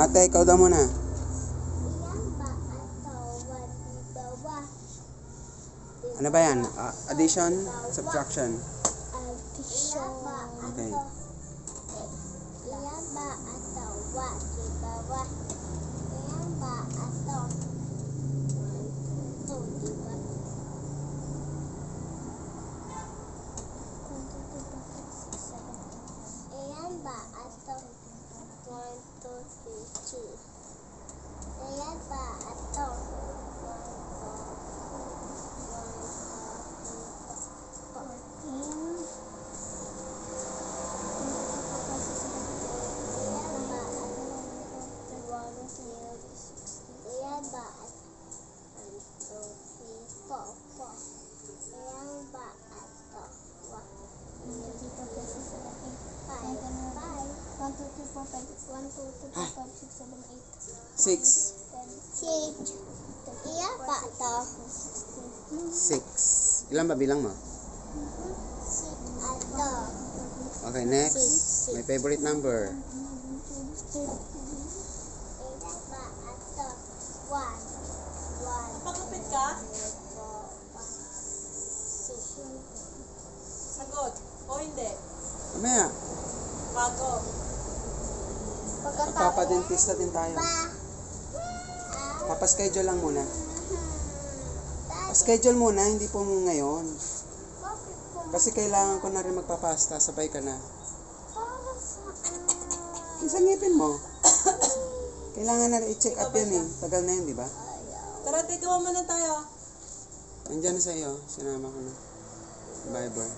Ate, ikaw daw muna. Ano ba yan? Addition? Subtraction? Addition. Okay. Iyan ba ato? What? Di ba? Iyan ba ato? 1, 2, di ba? 1, 2, 3, 4, 5, 6, 7. Iyan ba ato? 1, 2, 3, 2. Iyan ba ato? 6. 6. Iyan ba ito? 6. Ilan ba bilang mo? 6 ato. Okay, next. My favorite number. Iyan ba ato? 1. Napagupit ka? 6. Sagot. O hindi? Mamaya. Bago. Magpapadentista din tayo. Papaschedule lang muna. Schedule muna, hindi po ngayon. Kasi kailangan ko na rin magpapasta. Sabay ka na. Isang ngipin mo. Kailangan na rin i-check up yan eh. Tagal na yun, di ba? Tara, tituwa mo na tayo. Nandiyan na sa iyo. Sinama ko na. Bye bye.